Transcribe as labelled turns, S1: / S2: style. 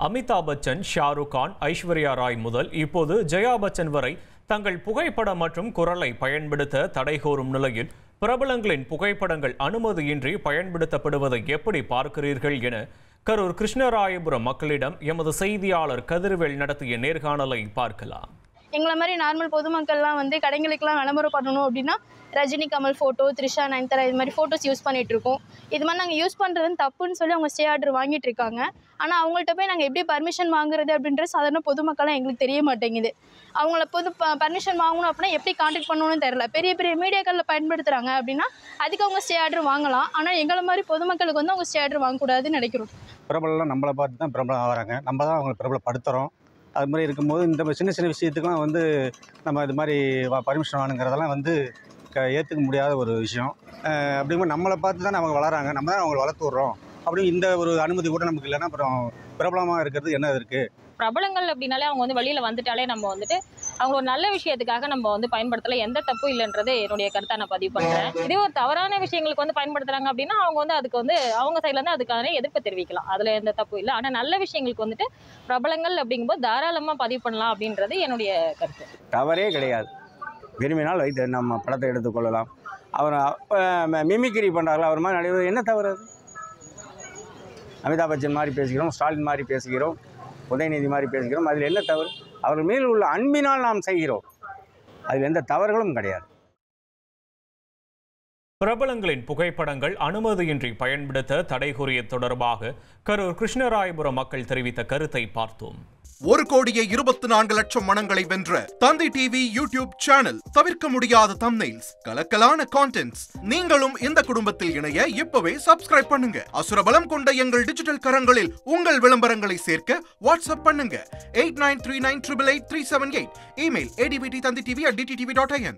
S1: அமிதாப் பச்சன், ஷாருக் கான், ஐஸ்வர்யா ராய் முதல் இப்போது ஜெயா பச்சன் வரை தங்கள் புகைப்படம் மற்றும் குரலை பயன்படுத்த தடை கோரும் நிலையில் பிரபலங்களின் புகைப்படங்கள் அனுமதியின்றி பயன்படுத்தப்படுவதை எப்படி பார்க்கிறீர்கள் என கரூர் கிருஷ்ணராயபுரம் மக்களிடம் எமது செய்தியாளர் கதிர்வேல் நடத்திய நேர்காணலை பார்க்கலாம்.
S2: எங்களை மாதிரி நார்மல் பொதுமக்கள்லாம் கடைகளுக்கெல்லாம் விளம்பரம் பண்ணணும் அப்படின்னா ரஜினி, கமல் ஃபோட்டோ, த்ரிஷா, நயன்தாரா இது மாதிரி ஃபோட்டோஸ் யூஸ் பண்ணிட்டு இருக்கோம். இது மாதிரி நாங்கள் யூஸ் பண்ணுறதுன்னு தப்புன்னு சொல்லி அவங்க ஸ்டே ஆர்டர் வாங்கிட்டு இருக்காங்க. ஆனால் அவங்கள்ட்ட போய் நாங்கள் எப்படி பர்மிஷன் வாங்குறது அப்படின்ற சாதாரண பொதுமக்கள்லாம் எங்களுக்கு தெரிய மாட்டேங்குது. அவங்கள பர்மிஷன் வாங்கணும் அப்படின்னா எப்படி கான்டாக்ட் பண்ணணும்னு தெரியல. பெரிய பெரிய மீடியாக்களில் பயன்படுத்துகிறாங்க அப்படின்னா அதுக்கு அவங்க ஸ்டே ஆர்டர் வாங்கலாம். ஆனால் எங்களை மாதிரி பொதுமக்களுக்கு அவங்க ஸ்டே ஆர்டர் வாங்கக்கூடாதுன்னு நினைக்கிறோம்.
S3: பிரபலம் நம்மளை பார்த்து தான் பிரபலம் ஆகிறாங்க. நம்ம தான் அவங்களை பிரபலப்படுத்துகிறோம். அது மாதிரி இருக்கும்போது இந்த சின்ன சின்ன விஷயத்துக்கெலாம் நம்ம இது மாதிரி பர்மிஷன் வாங்குங்கிறதெல்லாம் ஏற்றுக்க முடியாத ஒரு விஷயம். அப்படிங்கும்போது நம்மளை பார்த்து தானே அவங்க வளராங்க, நம்ம தான் அவங்களை வளர்த்து விட்றோம். அப்படி இந்த ஒரு அனுமதி கூட நமக்கு இல்லைன்னா அப்புறம் பிரபலமாக இருக்கிறது என்ன இருக்குது?
S4: பிரபலங்கள் அப்படின்னாலே அவங்க வெளியில் வந்துட்டாலே நம்ம அவங்க ஒரு நல்ல விஷயத்துக்காக நம்ம பயன்படுத்தலை, எந்த தப்பும் இல்லைன்றது என்னுடைய கருத்தை நான் பதிவு பண்ணுறேன். இதே ஒரு தவறான விஷயங்களுக்கு பயன்படுத்துகிறாங்க அப்படின்னா அவங்க அதுக்கு அவங்க சைட்லேருந்து அதுக்கான எதிர்ப்பு தெரிவிக்கலாம், அதில் எந்த தப்பும் இல்லை. ஆனால் நல்ல விஷயங்களுக்கு பிரபலங்கள் அப்படிங்கும்போது தாராளமாக பதிவு பண்ணலாம் அப்படின்றது என்னுடைய கருத்து.
S5: தவறே கிடையாது. விரும்பினால் வைத்து நம்ம படத்தை எடுத்துக்கொள்ளலாம். அவர் மிமிக்ரி பண்ணுறாங்களா, அவர் மாதிரி நடிகர் என்ன தவறு? அது அமிதாப் பச்சன் மாதிரி பேசுகிறோம், ஸ்டாலின் மாதிரி பேசுகிறோம், உதயநிதி மாதிரி பேசுகிறோம். அதில் என்ன தவறு? அவர்கள் மேல் உள்ள அன்பினால் நாம் செய்கிறோம். அதில் எந்த தவறுகளும் கிடையாது.
S1: பிரபலங்களின் புகைப்படங்கள் அனுமதியின்றி பயன்படுத்த தடை கூறியது தொடர்பாக கரூர் கிருஷ்ணராயபுரம் மக்கள் தெரிவித்த கருத்தை பார்த்தோம்.
S6: 1,24,00,000 மனங்களை வென்ற தந்தி டிவி யூடியூப் சேனல். தவிர்க்க முடியாத தம்ப்நெயில்ஸ், கலக்கலான கான்டென்ட்ஸ். நீங்களும் இந்த குடும்பத்தில் இணைய இப்பவே சப்ஸ்கிரைப் பண்ணுங்க. அசுரபலம் கொண்ட எங்கள் டிஜிட்டல் கரங்களில் உங்கள் விளம்பரங்களை சேர்க்க வாட்ஸ்அப் பண்ணுங்க. 8939888378. Email advttanditv@dttv.in.